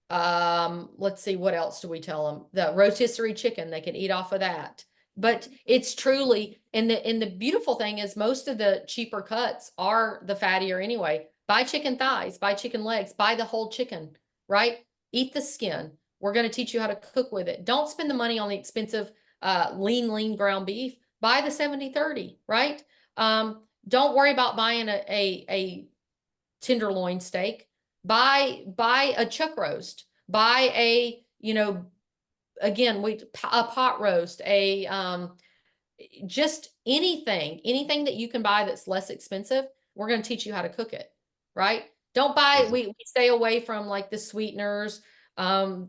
Let's see, what else do we tell them? The rotisserie chicken, they can eat off of that. But it's truly, and the beautiful thing is most of the cheaper cuts are the fattier anyway. Buy chicken thighs, buy chicken legs, buy the whole chicken, right? Eat the skin. We're going to teach you how to cook with it. Don't spend the money on the expensive lean ground beef. Buy the 70/30, right? Don't worry about buying a tenderloin steak. Buy a chuck roast. Buy again, a pot roast, just anything that you can buy that's less expensive. We're going to teach you how to cook it, right? Don't buy, we stay away from like the sweeteners, the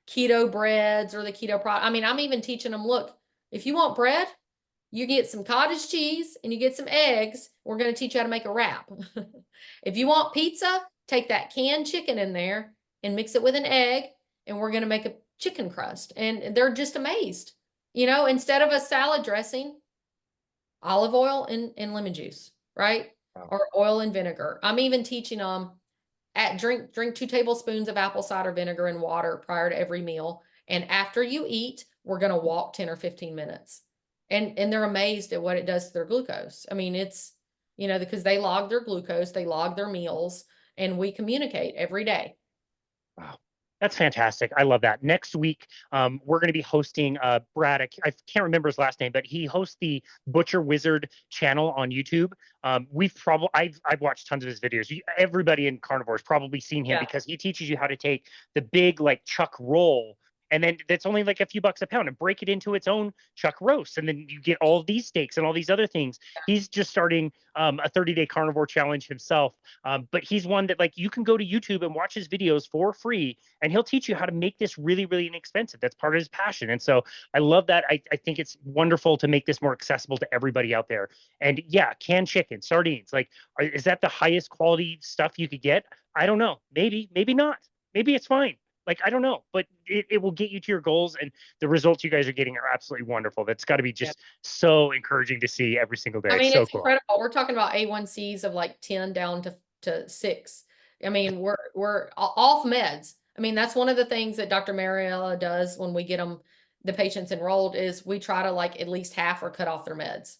keto breads or the keto product. I mean, I'm even teaching them, look, if you want bread, you get some cottage cheese and you get some eggs. We're going to teach you how to make a wrap. If you want pizza, take that canned chicken in there and mix it with an egg, and we're going to make a chicken crust. And they're just amazed. Instead of a salad dressing, olive oil and lemon juice, right? Wow. Or oil and vinegar. I'm even teaching them drink 2 tablespoons of apple cider vinegar and water prior to every meal. And after you eat, we're going to walk 10 or 15 minutes. And they're amazed at what it does to their glucose. I mean, it's, because they log their glucose, they log their meals, and we communicate every day. Wow. That's fantastic. I love that. Next week, we're going to be hosting Brad. I can't remember his last name, but he hosts the Butcher Wizard channel on YouTube. I've watched tons of his videos. Everybody in carnivore has probably seen him because he teaches you how to take the big like chuck roll, and then that's only like a few bucks a pound, and break it into its own chuck roast, and then you get all these steaks and all these other things. He's just starting a 30-day carnivore challenge himself, but he's one that like you can go to YouTube and watch his videos for free, and he'll teach you how to make this really, really inexpensive. That's part of his passion, and so I love that. I think it's wonderful to make this more accessible to everybody out there. And yeah, canned chicken, sardines, like is that the highest quality stuff you could get? I don't know. Maybe not. Maybe it's fine. Like, I don't know, but it will get you to your goals, and the results you guys are getting are absolutely wonderful. That's got to be just so encouraging to see every single day. I mean, so it's cool. incredible. We're talking about A1Cs of like 10 down to 6. I mean, we're off meds. I mean, that's one of the things that Dr. Mariella does when we get the patients enrolled, is we try to like at least half or cut off their meds,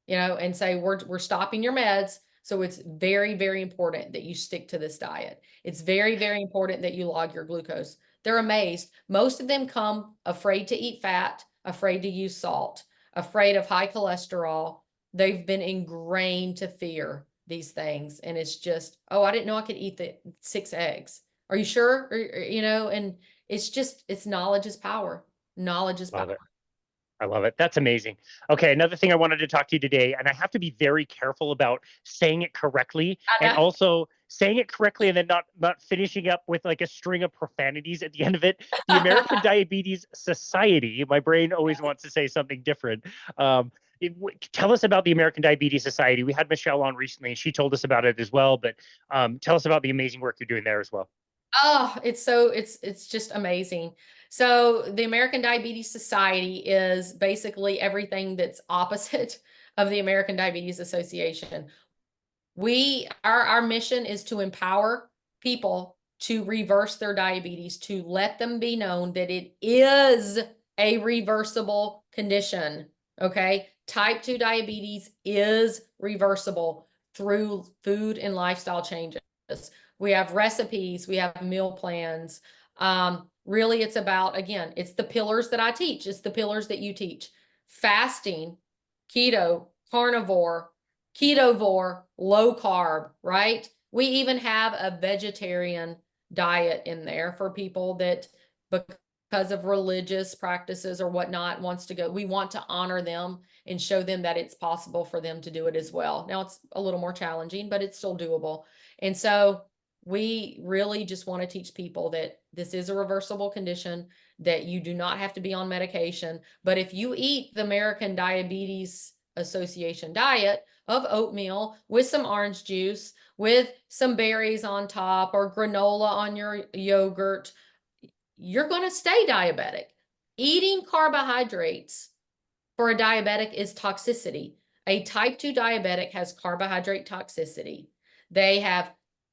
and say we're stopping your meds. So it's very, very important that you stick to this diet. It's very, very important that you log your glucose. They're amazed. Most of them come afraid to eat fat, afraid to use salt, afraid of high cholesterol. They've been ingrained to fear these things. And it's just, oh, I didn't know I could eat the 6 eggs. Are you sure? And it's knowledge is power. Knowledge is power. I love it. That's amazing. Okay, another thing I wanted to talk to you today, and I have to be very careful about saying it correctly, and also saying it correctly and then not finishing up with like a string of profanities at the end of it. The American Diabetes Society, my brain always wants to say something different. Tell us about the American Diabetes Society. We had Michelle on recently, and she told us about it as well, but tell us about the amazing work you're doing there as well. Oh, it's just amazing. So the American Diabetes Society is basically everything that's opposite of the American Diabetes Association. Our mission is to empower people to reverse their diabetes, to let them be known that it is a reversible condition. Okay. Type 2 diabetes is reversible through food and lifestyle changes. We have recipes, we have meal plans. Really, it's about, again, it's the pillars that I teach. It's the pillars that you teach. Fasting, keto, carnivore, ketovore, low carb, right? We even have a vegetarian diet in there for people that, because because of religious practices or whatnot wants to go, we want to honor them and show them that it's possible for them to do it as well. Now it's a little more challenging, but it's still doable. And so we really just want to teach people that this is a reversible condition, that you do not have to be on medication. But if you eat the American Diabetes Association diet of oatmeal with some orange juice, with some berries on top, or granola on your yogurt, you're going to stay diabetic. Eating carbohydrates for a diabetic is toxicity. A type 2 diabetic has carbohydrate toxicity.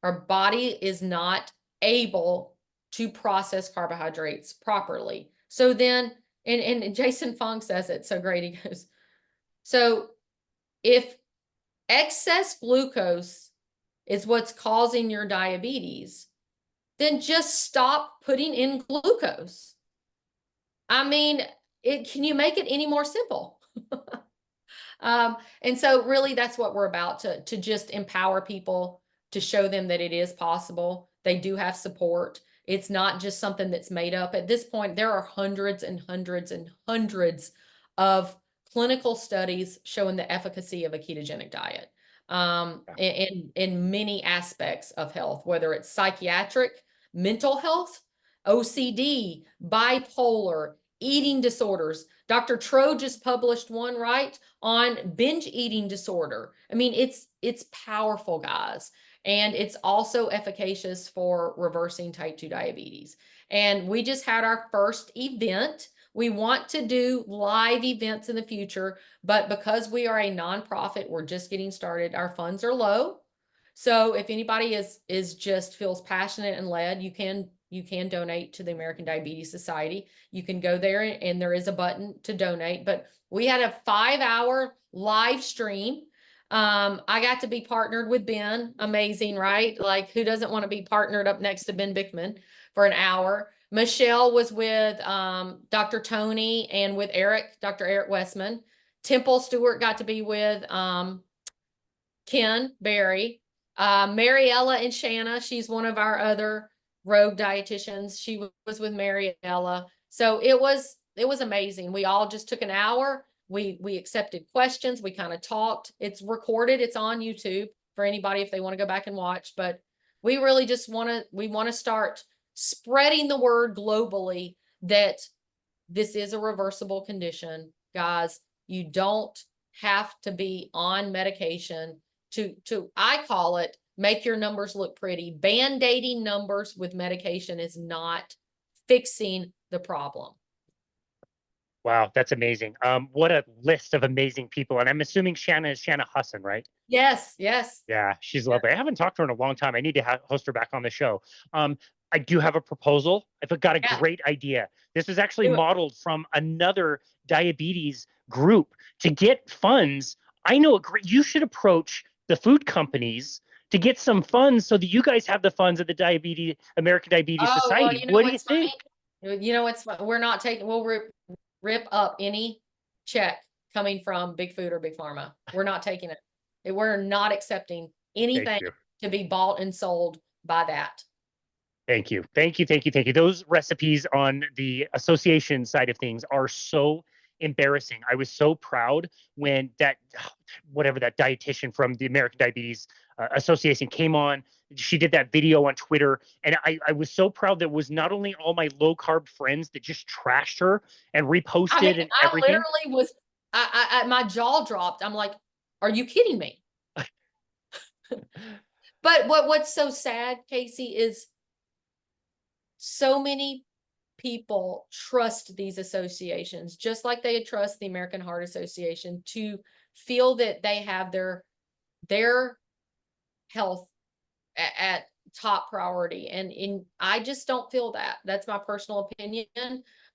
Our body is not able to process carbohydrates properly. So then, and Jason Fong says it so great. He goes, so if excess glucose is what's causing your diabetes, then just stop putting in glucose. I mean, can you make it any more simple? And so really that's what we're about, to just empower people, to show them that it is possible. They do have support. It's not just something that's made up. At this point, there are hundreds and hundreds and hundreds of clinical studies showing the efficacy of a ketogenic diet in many aspects of health, whether it's psychiatric, mental health, OCD, bipolar, eating disorders. Dr. Tro just published one, right, on binge eating disorder. I mean, it's powerful, guys. And it's also efficacious for reversing type 2 diabetes. And we just had our first event. We want to do live events in the future, but because we are a nonprofit, we're just getting started. Our funds are low. So if anybody is just feels passionate and led, you can donate to the American Diabetes Society. You can go there and there is a button to donate. But we had a 5-hour live stream. I got to be partnered with Ben. Amazing, right? Like, who doesn't want to be partnered up next to Ben Bickman for an hour? Michelle was with Dr. Tony and with Dr. Eric Westman. Temple Stewart got to be with Ken Berry. Mariella and Shanna, she's one of our other rogue dietitians. She was with Mariella. So it was amazing. We all just took an hour. We accepted questions. We kind of talked. It's recorded. It's on YouTube for anybody if they want to go back and watch. But we really just want to start spreading the word globally that this is a reversible condition. Guys, you don't have to be on medication to I call it, make your numbers look pretty. Band-aiding numbers with medication is not fixing the problem. Wow, that's amazing. What a list of amazing people. And I'm assuming Shanna is Shanna Hassan, right? Yes, yes. Yeah, she's lovely. I haven't talked to her in a long time. I need to host her back on the show. I do have a proposal. I've got a great idea. This is actually modeled from another diabetes group to get funds. I know you should approach the food companies to get some funds so that you guys have the funds of the American Diabetes Society. Well, what do you think? You know what's we're not taking, we'll rip up any check coming from Big Food or Big Pharma. We're not taking it. We're not accepting anything to be bought and sold by that. Thank you. Thank you. Thank you. Thank you. Those recipes on the association side of things are so embarrassing. I was so proud when that dietitian from the American Diabetes Association came on. She did that video on Twitter, and I was so proud that it was not only all my low carb friends that just trashed her and reposted and everything. I literally was, my jaw dropped. I'm like, are you kidding me? But what's so sad, Casey, is so many people trust these associations, just like they trust the American Heart Association, to feel that they have their health at top priority. And I just don't feel that. That's my personal opinion.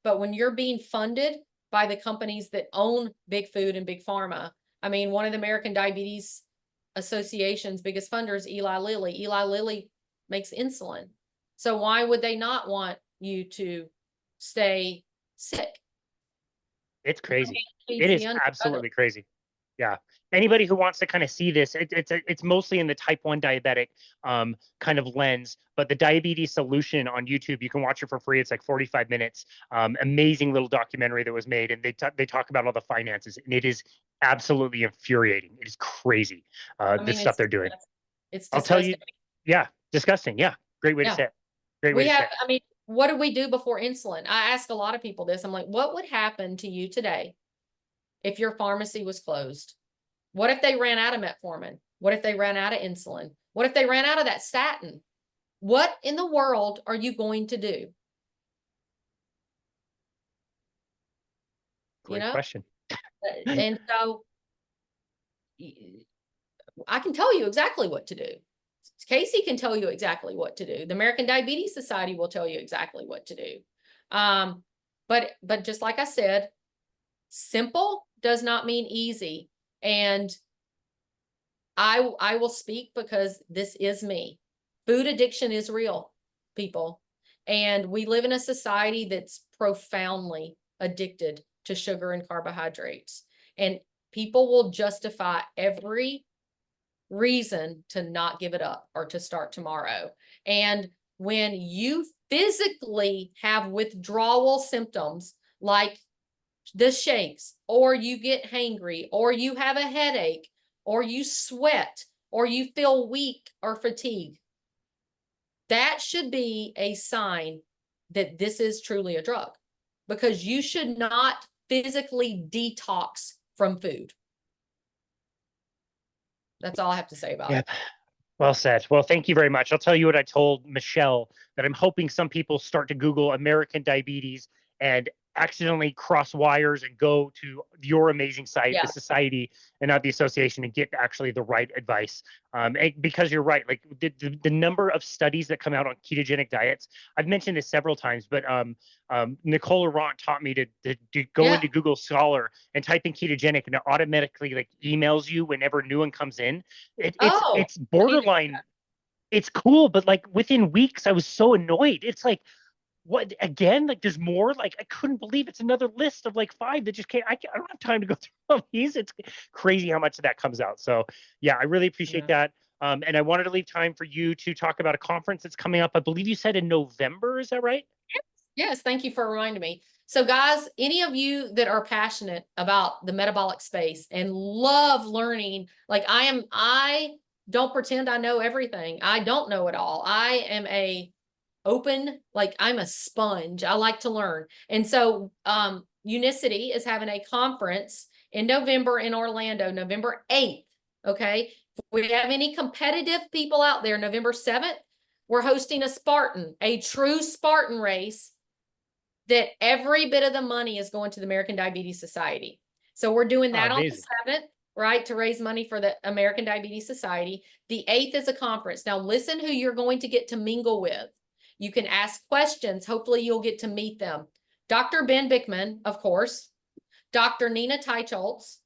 But when you're being funded by the companies that own Big Food and Big Pharma, I mean, one of the American Diabetes Association's biggest funders, Eli Lilly. Eli Lilly makes insulin. So why would they not want you to stay sick? It's crazy. It is absolutely crazy. Yeah. anybody who wants to kind of see this, it's mostly in the type 1 diabetic kind of lens, but the diabetes solution on YouTube, you can watch it for free. It's like 45 minutes. Amazing little documentary that was made, and they talk about all the finances, and it is absolutely infuriating. It is crazy, I the mean, stuff they're doing. it's I'll tell you, disgusting. yeah, disgusting. Yeah, great way to Yeah. say it. Great way We to say have, it. I mean, what do we do before insulin? I ask a lot of people this. I'm like, what would happen to you today if your pharmacy was closed? What if they ran out of metformin? What if they ran out of insulin? What if they ran out of that statin? What in the world are you going to do? You Great know? question. And so I can tell you exactly what to do. Casey can tell you exactly what to do. The American Diabetes Society will tell you exactly what to do. But just like I said, simple does not mean easy. And I will speak because this is me. Food addiction is real, people. And we live in a society that's profoundly addicted to sugar and carbohydrates. And people will justify every reason to not give it up or to start tomorrow. And when you physically have withdrawal symptoms like the shakes, or you get hangry, or you have a headache, or you sweat, or you feel weak or fatigued, that should be a sign that this is truly a drug, because you should not physically detox from food. That's all I have to say about it. Yep. Well said. Well, thank you very much. I'll tell you what I told Michelle, that I'm hoping some people start to Google American diabetes and accidentally cross wires and go to your amazing site, the Yeah. society and not the association, and get actually the right advice. Because you're right, like the number of studies that come out on ketogenic diets, I've mentioned this several times, but Nicole Laurent taught me to go into Google Scholar and type in ketogenic, and it automatically like emails you whenever new one comes in. It's borderline. It's cool, but like within weeks, I was so annoyed. It's like, what again? Like there's more. Like I couldn't believe it's another list of like 5 that just can't. I don't have time to go through all these. It's crazy how much of that comes out. So yeah, I really appreciate that. And I wanted to leave time for you to talk about a conference that's coming up. I believe you said in November. Is that right? Yes, thank you for reminding me. So guys, any of you that are passionate about the metabolic space and love learning, like I don't pretend I know everything. I don't know it all. I am like I'm a sponge. I like to learn. And so Unicity is having a conference in November in Orlando, November 8th. Okay. If we have any competitive people out there, November 7th, we're hosting a true Spartan race, that every bit of the money is going to the American Diabetes Society. So we're doing that on the 7th, right, to raise money for the American Diabetes Society. The 8th is a conference. Now listen who you're going to get to mingle with. You can ask questions. Hopefully you'll get to meet them. Dr. Ben Bickman, of course. Dr. Nina Teicholz.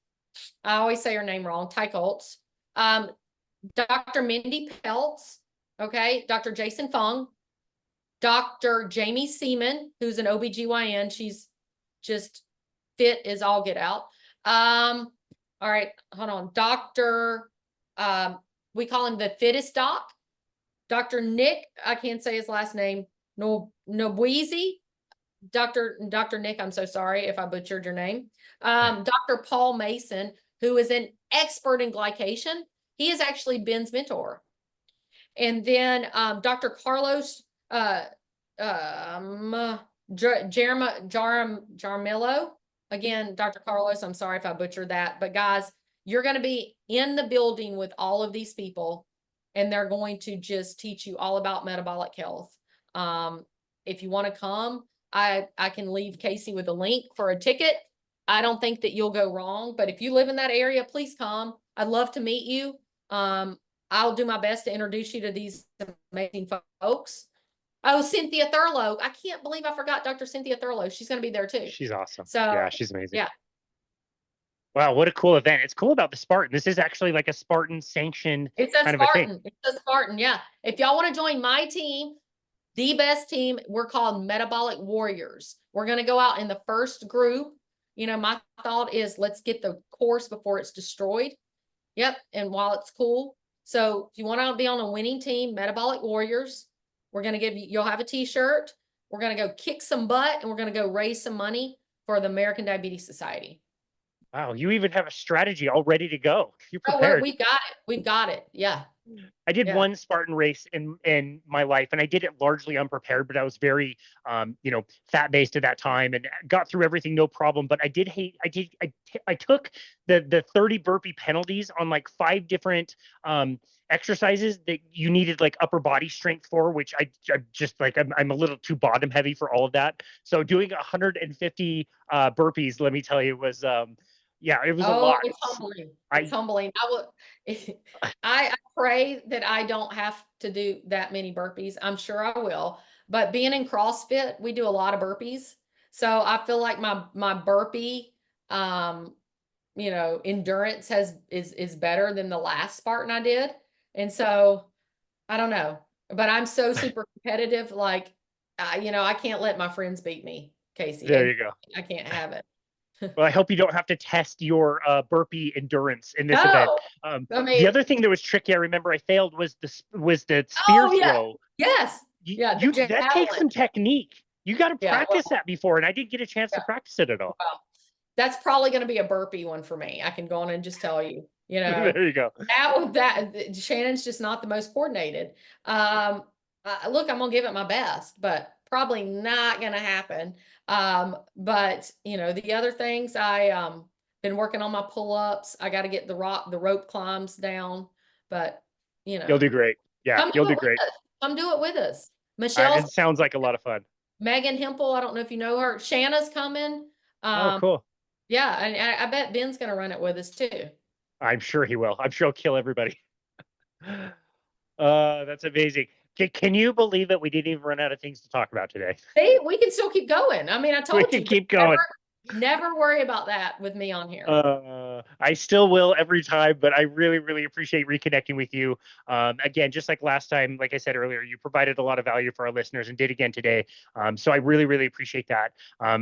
I always say her name wrong, Teicholz. Dr. Mindy Peltz. Okay. Dr. Jason Fung. Dr. Jamie Seaman, who's an OBGYN. She's just fit as all get out. All right, hold on. We call him the fittest doc. Dr. Nick, I can't say his last name, Nobweezy. Dr. Nick, I'm so sorry if I butchered your name. Dr. Paul Mason, who is an expert in glycation. He is actually Ben's mentor. And then Dr. Carlos Jaramillo. Again, Dr. Carlos, I'm sorry if I butchered that. But guys, you're going to be in the building with all of these people, and they're going to just teach you all about metabolic health. If you want to come, I can leave Casey with a link for a ticket. I don't think that you'll go wrong, but if you live in that area, please come. I'd love to meet you. I'll do my best to introduce you to these amazing folks. Oh, Cynthia Thurlow. I can't believe I forgot Dr. Cynthia Thurlow. She's going to be there too. She's awesome. So yeah, she's amazing. Yeah. Wow, what a cool event. It's cool about the Spartan. This is actually like a Spartan sanctioned kind of a thing. It's a Spartan, yeah. If y'all want to join my team, the best team, we're called Metabolic Warriors. We're going to go out in the first group. You know, my thought is let's get the course before it's destroyed. Yep. And while it's cool. So if you want to be on a winning team, Metabolic Warriors, we're going to give you, you'll have a t-shirt. We're going to go kick some butt and we're going to go raise some money for the American Diabetes Society. Wow, you even have a strategy all ready to go. You're Oh, prepared. we've got it. We've got it. Yeah. I did Yeah. one Spartan race in my life, and I did it largely unprepared, but I was very, fat based at that time and got through everything no problem. But I took the 30 burpee penalties on like 5 different exercises that you needed like upper body strength for, which I just like, I'm a little too bottom heavy for all of that. So doing 150 burpees, let me tell you, was, it was a lot. It's humbling. I, It's humbling. I pray that I don't have to do that many burpees. I'm sure I will. But being in CrossFit, we do a lot of burpees. So I feel like my burpee endurance is better than the last Spartan I did. And so I don't know. But I'm so super competitive, like I can't let my friends beat me, Casey. there you go. I can't have it. Well, I hope you don't have to test your burpee endurance in this event. I The mean, other thing that was tricky, I remember I failed, was the spear yeah. throw. Yes. Yeah. That takes some technique. You got to practice that before, and I didn't get a chance to practice it at all. Well, that's probably going to be a burpee one for me. I can go on and just tell you, There you go. that Shannon's just not the most coordinated. Look, I'm gonna give it my best, but probably not gonna happen. But the other things, I been working on my pull-ups. I got to get the rope climbs down, but You'll do great. Yeah, you'll do great. Come do it with us. Michelle, It sounds like a lot of fun. Megan Hempel, I don't know if you know her. Shanna's coming. Oh, cool. Yeah, and I bet Ben's gonna run it with us too. I'm sure he will. I'm sure he'll kill everybody. That's amazing. Can you believe it? We didn't even run out of things to talk about today. See, we can still keep going. I mean, I told you. We can keep going. Never worry about that with me on here. I still will every time, but I really, really appreciate reconnecting with you. Again, just like last time, like I said earlier, you provided a lot of value for our listeners and did again today. So I really, really appreciate that.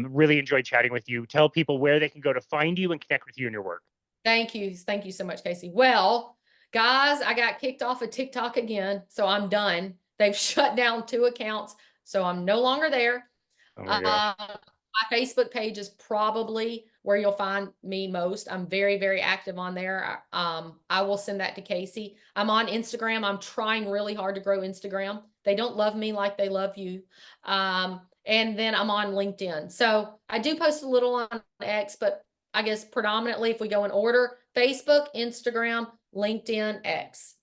Really enjoyed chatting with you. Tell people where they can go to find you and connect with you and your work. Thank you. Thank you so much, Casey. Well, guys, I got kicked off of TikTok again, so I'm done. They've shut down 2 accounts, so I'm no longer there. Oh my gosh. My Facebook page is probably where you'll find me most. I'm very, very active on there. I will send that to Casey. I'm on Instagram. I'm trying really hard to grow Instagram. They don't love me like they love you. And then I'm on LinkedIn. So I do post a little on X, but I guess predominantly, if we go in order, Facebook, Instagram, LinkedIn, X.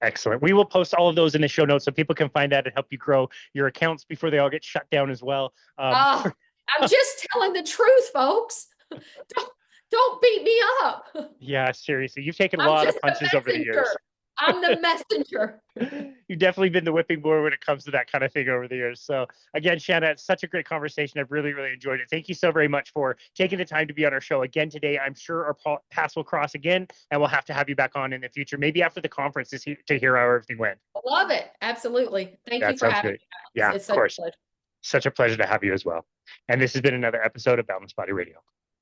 Excellent. We will post all of those in the show notes so people can find that and help you grow your accounts before they all get shut down as well. I'm just telling the truth, folks. Don't beat me up. Yeah, seriously. You've taken a lot of punches over the years. I'm the messenger. You've definitely been the whipping boy when it comes to that kind of thing over the years. So again, Shanna, it's such a great conversation. I've really, really enjoyed it. Thank you so very much for taking the time to be on our show again today. I'm sure our paths will cross again, and we'll have to have you back on in the future, maybe after the conference to hear how everything went. I love it. Absolutely. Thank you for having me. Yeah, of course. Such a pleasure to have you as well. And this has been another episode of Boundless Body Radio.